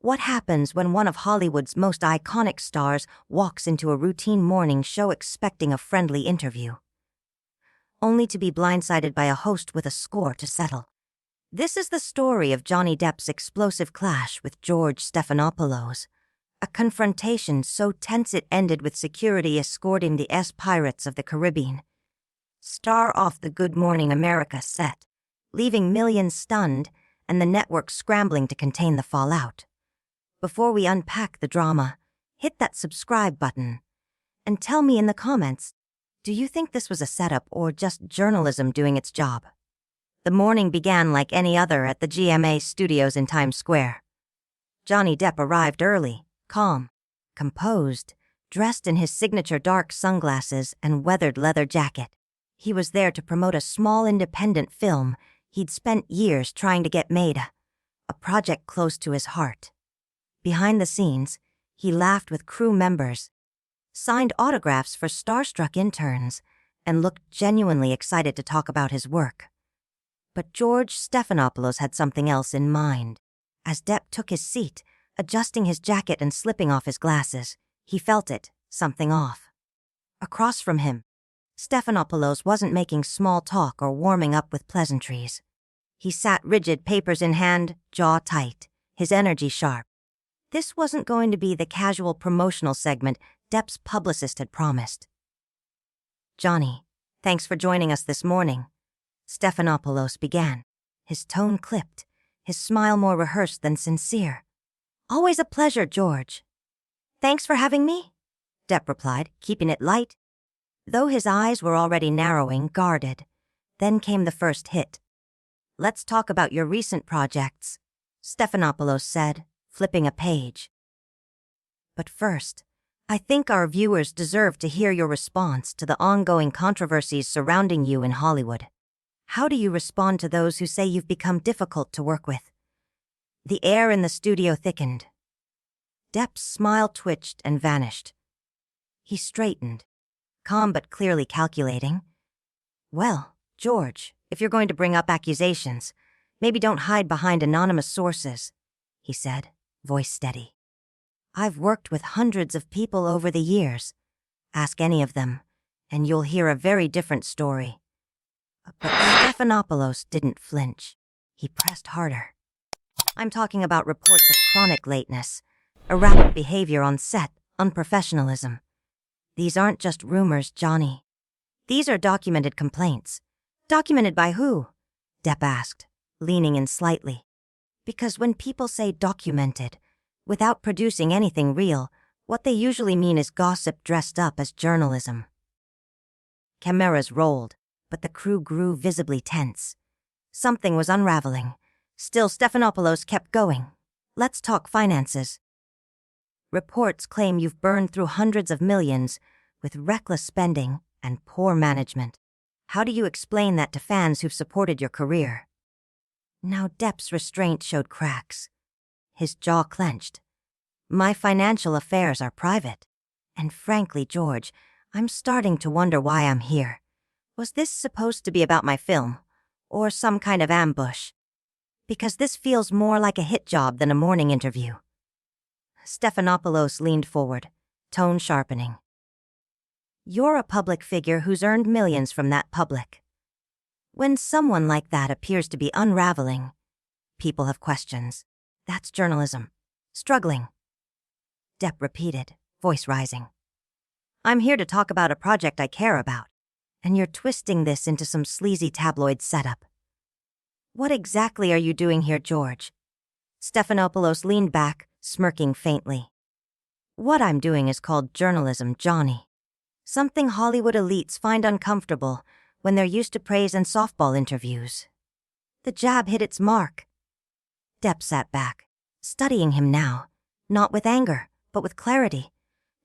What happens when one of Hollywood's most iconic stars walks into a routine morning show expecting a friendly interview, only to be blindsided by a host with a score to settle? This is the story of Johnny Depp's explosive clash with George Stephanopoulos, a confrontation so tense it ended with security escorting the Pirates of the Caribbean star off the Good Morning America set, leaving millions stunned and the network scrambling to contain the fallout. Before we unpack the drama, hit that subscribe button and tell me in the comments, do you think this was a setup or just journalism doing its job? The morning began like any other at the GMA studios in Times Square. Johnny Depp arrived early, calm, composed, dressed in his signature dark sunglasses and weathered leather jacket. He was there to promote a small independent film he'd spent years trying to get made, a project close to his heart. Behind the scenes, he laughed with crew members, signed autographs for starstruck interns, and looked genuinely excited to talk about his work. But George Stephanopoulos had something else in mind. As Depp took his seat, adjusting his jacket and slipping off his glasses, he felt it, something off. Across from him, Stephanopoulos wasn't making small talk or warming up with pleasantries. He sat rigid, papers in hand, jaw tight, his energy sharp. This wasn't going to be the casual promotional segment Depp's publicist had promised. "Johnny, thanks for joining us this morning," Stephanopoulos began, his tone clipped, his smile more rehearsed than sincere. "Always a pleasure, George." "Thanks for having me," Depp replied, keeping it light, though his eyes were already narrowing, guarded. Then came the first hit. "Let's talk about your recent projects," Stephanopoulos said, flipping a page. "But first, I think our viewers deserve to hear your response to the ongoing controversies surrounding you in Hollywood. How do you respond to those who say you've become difficult to work with?" The air in the studio thickened. Depp's smile twitched and vanished. He straightened, calm but clearly calculating. "Well, George, if you're going to bring up accusations, maybe don't hide behind anonymous sources," he said, voice steady. "I've worked with hundreds of people over the years. Ask any of them, and you'll hear a very different story." But Stephanopoulos didn't flinch. He pressed harder. "I'm talking about reports of chronic lateness, erratic behavior on set, unprofessionalism. These aren't just rumors, Johnny. These are documented complaints." "Documented by who?" Depp asked, leaning in slightly. Because when people say documented, without producing anything real, what they usually mean is gossip dressed up as journalism. Cameras rolled, but the crew grew visibly tense. Something was unraveling. Still, Stephanopoulos kept going. "Let's talk finances. Reports claim you've burned through hundreds of millions with reckless spending and poor management. How do you explain that to fans who've supported your career?" Now Depp's restraint showed cracks. His jaw clenched. "My financial affairs are private. And frankly, George, I'm starting to wonder why I'm here. Was this supposed to be about my film? Or some kind of ambush? Because this feels more like a hit job than a morning interview." Stephanopoulos leaned forward, tone sharpening. "You're a public figure who's earned millions from that public. When someone like that appears to be unraveling, people have questions. That's journalism. Struggling." Depp repeated, voice rising. "I'm here to talk about a project I care about, and you're twisting this into some sleazy tabloid setup. What exactly are you doing here, George?" Stephanopoulos leaned back, smirking faintly. "What I'm doing is called journalism, Johnny. Something Hollywood elites find uncomfortable when they're used to praise and softball interviews." The jab hit its mark. Depp sat back, studying him now, not with anger, but with clarity.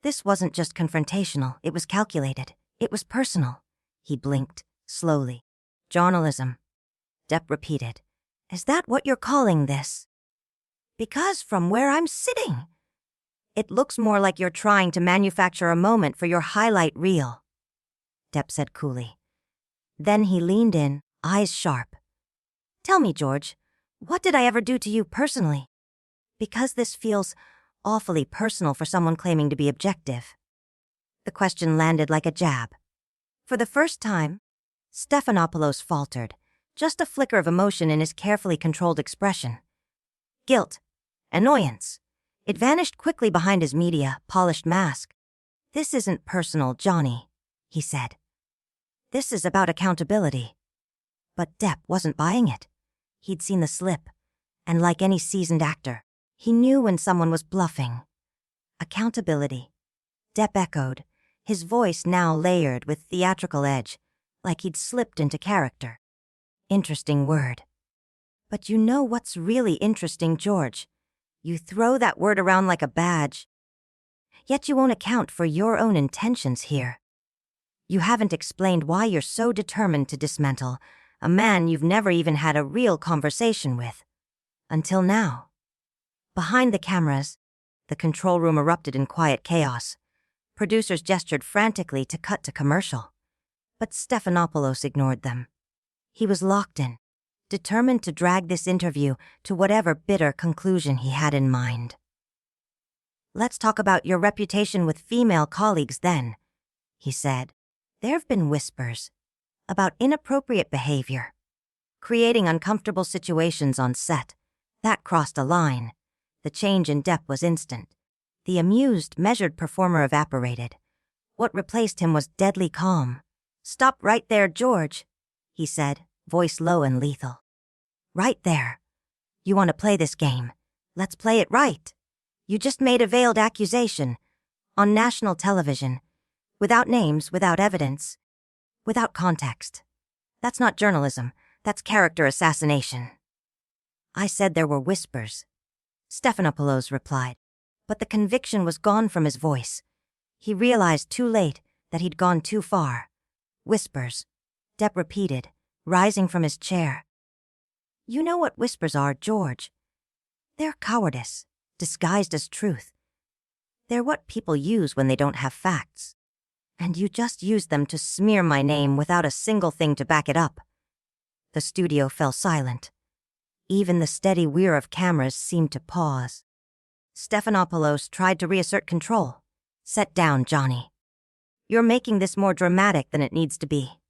This wasn't just confrontational, it was calculated. It was personal. He blinked, slowly. "Journalism," Depp repeated. "Is that what you're calling this?" "Because from where I'm sitting, it looks more like you're trying to manufacture a moment for your highlight reel," Depp said coolly. Then he leaned in, eyes sharp. "Tell me, George, what did I ever do to you personally?" Because this feels awfully personal for someone claiming to be objective. The question landed like a jab. For the first time, Stephanopoulos faltered, just a flicker of emotion in his carefully controlled expression. Guilt. Annoyance. It vanished quickly behind his polished mask. "This isn't personal, Johnny," he said. "This is about accountability." But Depp wasn't buying it. He'd seen the slip, and like any seasoned actor, he knew when someone was bluffing. Accountability. Depp echoed, his voice now layered with theatrical edge, like he'd slipped into character. Interesting word. But you know what's really interesting, George? You throw that word around like a badge. Yet you won't account for your own intentions here. You haven't explained why you're so determined to dismantle a man you've never even had a real conversation with. Until now. Behind the cameras, the control room erupted in quiet chaos. Producers gestured frantically to cut to commercial. But Stephanopoulos ignored them. He was locked in, determined to drag this interview to whatever bitter conclusion he had in mind. "Let's talk about your reputation with female colleagues then," he said. "There have been whispers about inappropriate behavior, creating uncomfortable situations on set. That crossed a line. The change in Depp was instant. The amused, measured performer evaporated. What replaced him was deadly calm. "Stop right there, George," he said, voice low and lethal. "Right there. You want to play this game? Let's play it right. You just made a veiled accusation. On national television. Without names, without evidence. Without context. That's not journalism. That's character assassination." "I said there were whispers," Stephanopoulos replied. But the conviction was gone from his voice. He realized too late that he'd gone too far. "Whispers," Depp repeated, rising from his chair. "You know what whispers are, George. They're cowardice, disguised as truth. They're what people use when they don't have facts. And you just used them to smear my name without a single thing to back it up." The studio fell silent. Even the steady whir of cameras seemed to pause. Stephanopoulos tried to reassert control. "Set down, Johnny. You're making this more dramatic than it needs to be."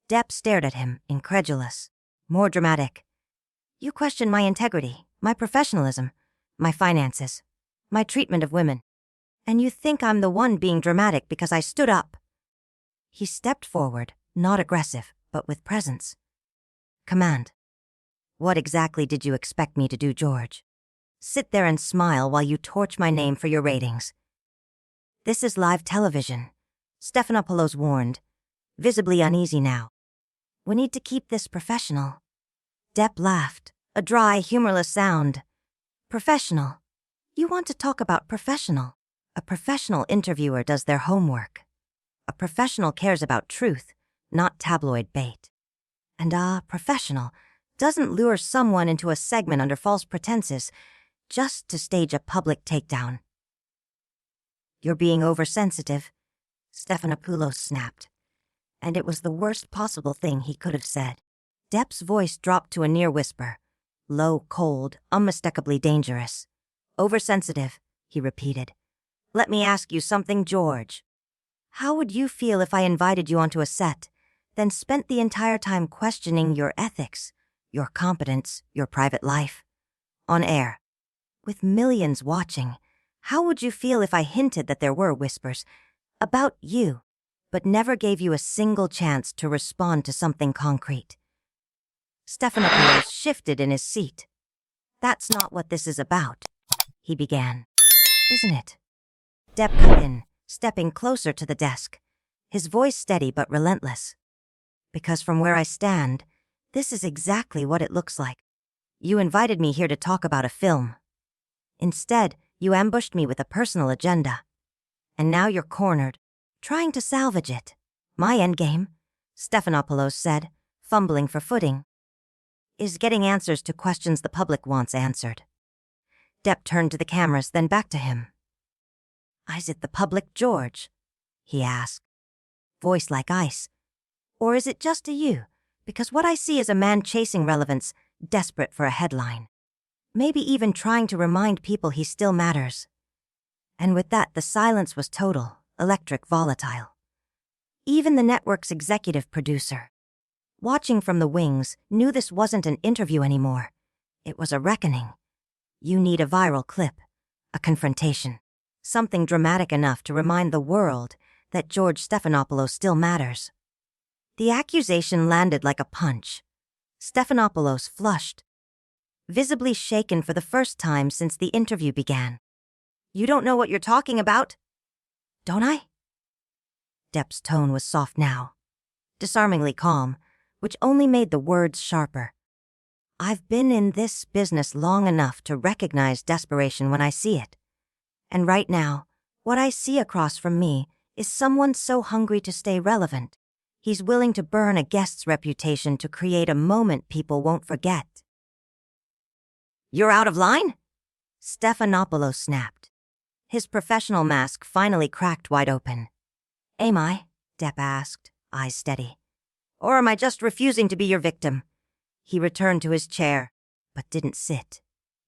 Depp stared at him, incredulous. "More dramatic? You question my integrity, my professionalism, my finances, my treatment of women. And you think I'm the one being dramatic because I stood up." He stepped forward, not aggressive, but with presence. Command. "What exactly did you expect me to do, George? Sit there and smile while you torch my name for your ratings?" "This is live television," Stephanopoulos warned, visibly uneasy now. "We need to keep this professional." Depp laughed, a dry, humorless sound. "Professional? You want to talk about professional? A professional interviewer does their homework. A professional cares about truth, not tabloid bait. And professional doesn't lure someone into a segment under false pretenses just to stage a public takedown." "You're being oversensitive," Stephanopoulos snapped. And it was the worst possible thing he could have said. Depp's voice dropped to a near whisper, low, cold, unmistakably dangerous. "Oversensitive," he repeated. "Let me ask you something, George. How would you feel if I invited you onto a set, then spent the entire time questioning your ethics, your competence, your private life? On air. With millions watching, how would you feel if I hinted that there were whispers about you, but never gave you a single chance to respond to something concrete?" Stephanopoulos shifted in his seat. "That's not what this is about," he began. "Isn't it?" Depp cut in, stepping closer to the desk, his voice steady but relentless. "Because from where I stand, this is exactly what it looks like. You invited me here to talk about a film. Instead, you ambushed me with a personal agenda. And now you're cornered, trying to salvage it. My endgame," Stephanopoulos said, fumbling for footing, "is getting answers to questions the public wants answered." Depp turned to the cameras, then back to him. "Is it the public, George?" he asked, voice like ice. "Or is it just to you? Because what I see is a man chasing relevance, desperate for a headline. Maybe even trying to remind people he still matters. And with that, the silence was total, electric, volatile. Even the network's executive producer, watching from the wings, knew this wasn't an interview anymore. It was a reckoning. You need a viral clip, a confrontation, something dramatic enough to remind the world that George Stephanopoulos still matters. The accusation landed like a punch. Stephanopoulos flushed, visibly shaken for the first time since the interview began. "You don't know what you're talking about?" "Don't I?" Depp's tone was soft now, disarmingly calm, which only made the words sharper. "I've been in this business long enough to recognize desperation when I see it. And right now, what I see across from me is someone so hungry to stay relevant, he's willing to burn a guest's reputation to create a moment people won't forget." "You're out of line?" Stephanopoulos snapped. His professional mask finally cracked wide open. "Am I?" Depp asked, eyes steady. "Or am I just refusing to be your victim?" He returned to his chair, but didn't sit.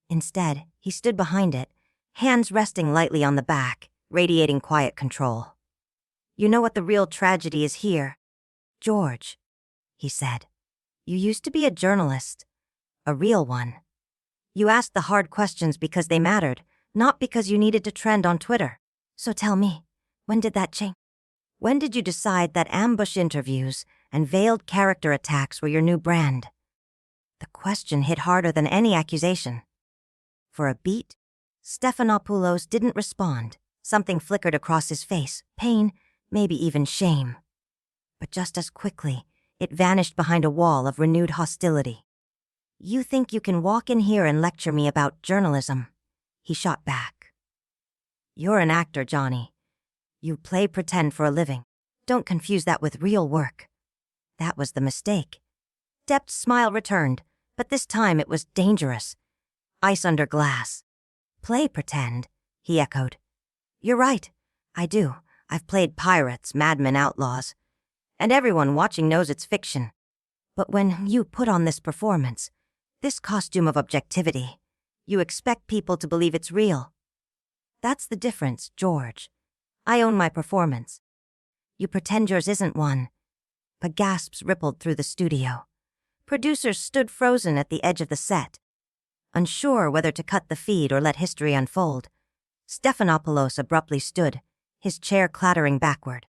Instead, he stood behind it, hands resting lightly on the back, radiating quiet control. "You know what the real tragedy is here, George," he said. "You used to be a journalist, a real one. You asked the hard questions because they mattered, not because you needed to trend on Twitter. So tell me, when did that change? When did you decide that ambush interviews and veiled character attacks were your new brand?" The question hit harder than any accusation. For a beat, Stephanopoulos didn't respond. Something flickered across his face, pain, maybe even shame. But just as quickly, it vanished behind a wall of renewed hostility. "You think you can walk in here and lecture me about journalism?" he shot back. "You're an actor, Johnny. You play pretend for a living. Don't confuse that with real work." That was the mistake. Depp's smile returned, but this time it was dangerous. Ice under glass. "Play pretend," he echoed. "You're right. I do. I've played pirates, madmen, outlaws. And everyone watching knows it's fiction. But when you put on this performance, this costume of objectivity, you expect people to believe it's real. That's the difference, George. I own my performance. You pretend yours isn't one." But gasps rippled through the studio. Producers stood frozen at the edge of the set, unsure whether to cut the feed or let history unfold. Stephanopoulos abruptly stood, his chair clattering backward.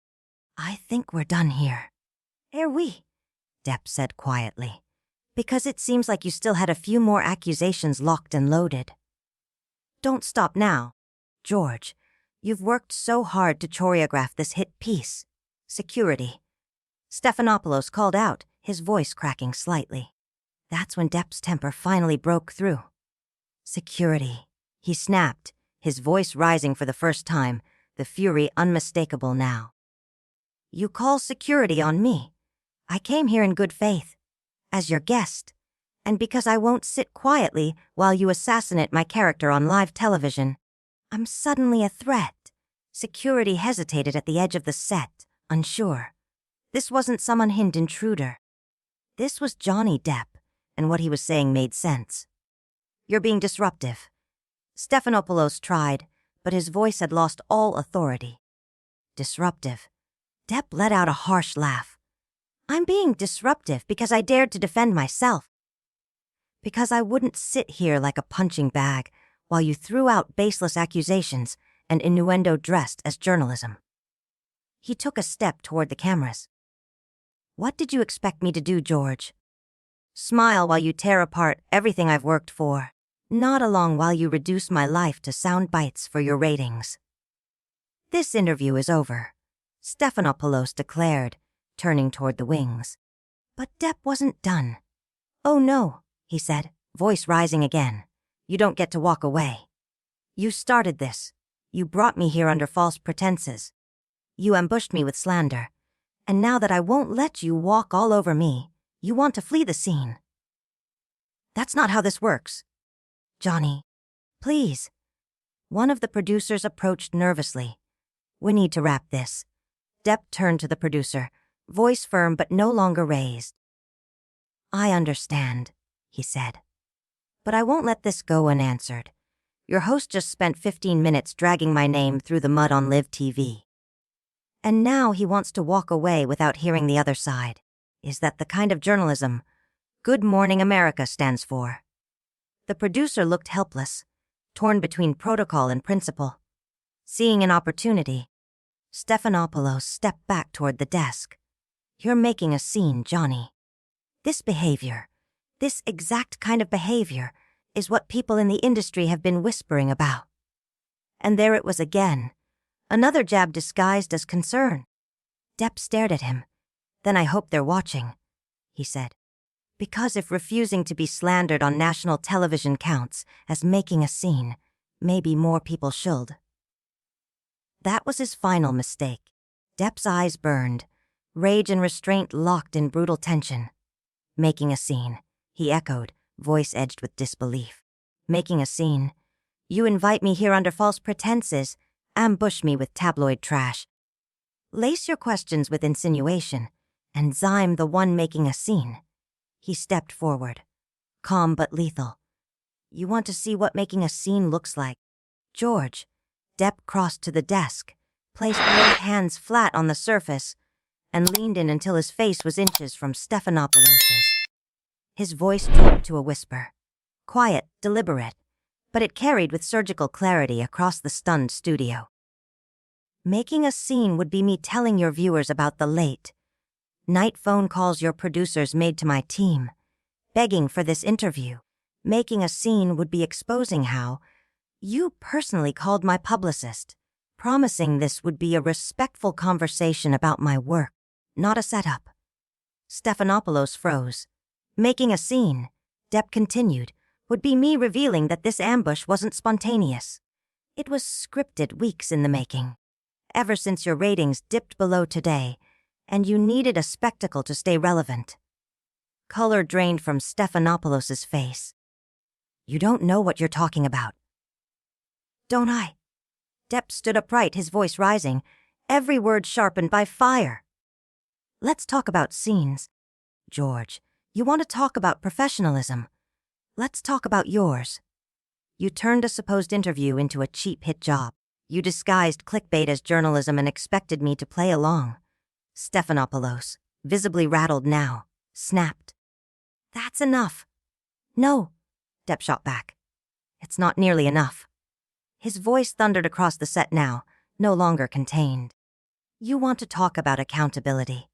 "I think we're done here." "Are we?" Depp said quietly. "Because it seems like you still had a few more accusations locked and loaded." "Don't stop now, George. You've worked so hard to choreograph this hit piece. Security." Stephanopoulos called out, his voice cracking slightly. That's when Depp's temper finally broke through. "Security," he snapped, his voice rising for the first time, the fury unmistakable now. "You call security on me? I came here in good faith, as your guest, and because I won't sit quietly while you assassinate my character on live television, I'm suddenly a threat." Security hesitated at the edge of the set, unsure. This wasn't some unhinged intruder. This was Johnny Depp, and what he was saying made sense. "You're being disruptive." Stephanopoulos tried, but his voice had lost all authority. "Disruptive?" Depp let out a harsh laugh. "I'm being disruptive because I dared to defend myself. Because I wouldn't sit here like a punching bag while you threw out baseless accusations and innuendo dressed as journalism." He took a step toward the cameras. "What did you expect me to do, George? Smile while you tear apart everything I've worked for, nod along while you reduce my life to sound bites for your ratings?" "This interview is over," Stephanopoulos declared, turning toward the wings. But Depp wasn't done. "Oh no," he said, voice rising again. "You don't get to walk away. You started this. You brought me here under false pretenses. You ambushed me with slander. And now that I won't let you walk all over me, you want to flee the scene. That's not how this works. Johnny, please." One of the producers approached nervously. "We need to wrap this." Depp turned to the producer, voice firm but no longer raised. "I understand," he said. But I won't let this go unanswered. Your host just spent 15 minutes dragging my name through the mud on Live TV. And now he wants to walk away without hearing the other side. Is that the kind of journalism Good Morning America stands for? The producer looked helpless, torn between protocol and principle. Seeing an opportunity, Stephanopoulos stepped back toward the desk. You're making a scene, Johnny. This behavior, this exact kind of behavior, is what people in the industry have been whispering about. And there it was again, another jab disguised as concern. Depp stared at him. Then I hope they're watching, he said. Because if refusing to be slandered on national television counts as making a scene, maybe more people should. That was his final mistake. Depp's eyes burned, rage and restraint locked in brutal tension. Making a scene, he echoed, voice edged with disbelief. Making a scene? You invite me here under false pretenses, ambush me with tabloid trash. Lace your questions with insinuation, and I'm the one making a scene. He stepped forward, calm but lethal. You want to see what making a scene looks like? George. Depp crossed to the desk, placed both hands flat on the surface, and leaned in until his face was inches from Stephanopoulos's. His voice dropped to a whisper. Quiet, deliberate, but it carried with surgical clarity across the stunned studio. Making a scene would be me telling your viewers about the late night phone calls your producers made to my team, begging for this interview. Making a scene would be exposing how you personally called my publicist, promising this would be a respectful conversation about my work, not a setup. Stephanopoulos froze. Making a scene, Depp continued, would be me revealing that this ambush wasn't spontaneous. It was scripted, weeks in the making. Ever since your ratings dipped below today, and you needed a spectacle to stay relevant. Color drained from Stephanopoulos's face. You don't know what you're talking about. Don't I? Depp stood upright, his voice rising, every word sharpened by fire. Let's talk about scenes. George, you want to talk about professionalism. Let's talk about yours. You turned a supposed interview into a cheap hit job. You disguised clickbait as journalism and expected me to play along. Stephanopoulos, visibly rattled now, snapped. That's enough. No, Depp shot back. It's not nearly enough. His voice thundered across the set now, no longer contained. You want to talk about accountability.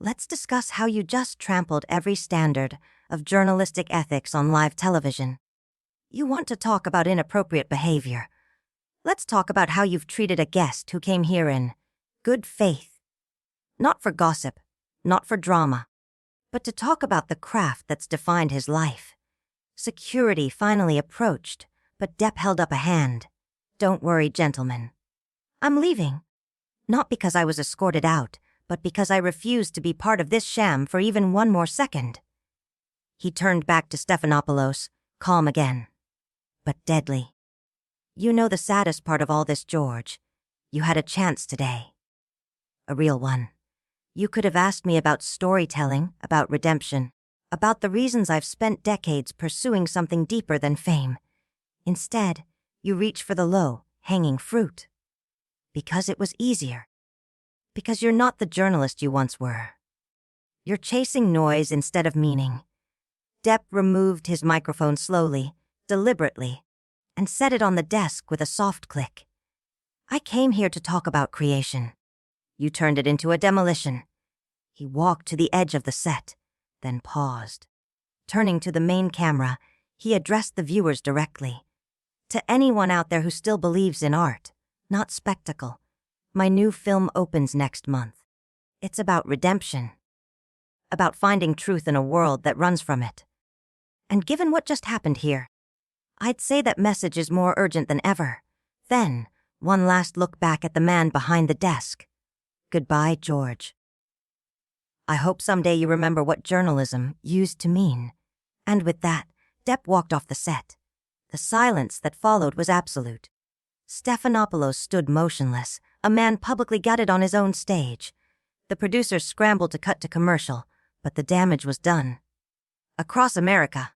Let's discuss how you just trampled every standard of journalistic ethics on live television. You want to talk about inappropriate behavior. Let's talk about how you've treated a guest who came here in good faith. Not for gossip, not for drama, but to talk about the craft that's defined his life. Security finally approached, but Depp held up a hand. Don't worry, gentlemen. I'm leaving. Not because I was escorted out, but because I refused to be part of this sham for even one more second. He turned back to Stephanopoulos, calm again, but deadly. You know the saddest part of all this, George. You had a chance today. A real one. You could have asked me about storytelling, about redemption, about the reasons I've spent decades pursuing something deeper than fame. Instead, you reach for the low-hanging fruit. Because it was easier. Because you're not the journalist you once were. You're chasing noise instead of meaning. Depp removed his microphone slowly, deliberately, and set it on the desk with a soft click. I came here to talk about creation. You turned it into a demolition. He walked to the edge of the set, then paused. Turning to the main camera, he addressed the viewers directly. To anyone out there who still believes in art, not spectacle, my new film opens next month. It's about redemption. About finding truth in a world that runs from it. And given what just happened here, I'd say that message is more urgent than ever. Then, one last look back at the man behind the desk. Goodbye, George. I hope someday you remember what journalism used to mean. And with that, Depp walked off the set. The silence that followed was absolute. Stephanopoulos stood motionless, a man publicly gutted on his own stage. The producers scrambled to cut to commercial, but the damage was done. Across America,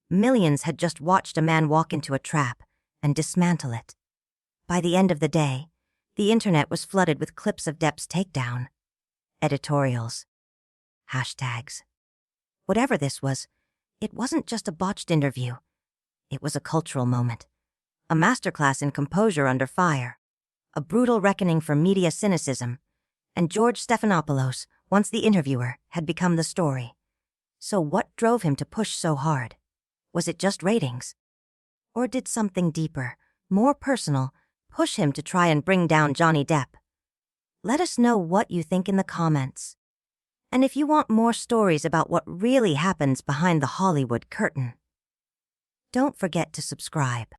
Millions had just watched a man walk into a trap and dismantle it. By the end of the day, the internet was flooded with clips of Depp's takedown. Editorials. Hashtags. Whatever this was, it wasn't just a botched interview. It was a cultural moment. A masterclass in composure under fire. A brutal reckoning for media cynicism. And George Stephanopoulos, once the interviewer, had become the story. So what drove him to push so hard? Was it just ratings? Or did something deeper, more personal, push him to try and bring down Johnny Depp? Let us know what you think in the comments. And if you want more stories about what really happens behind the Hollywood curtain, don't forget to subscribe.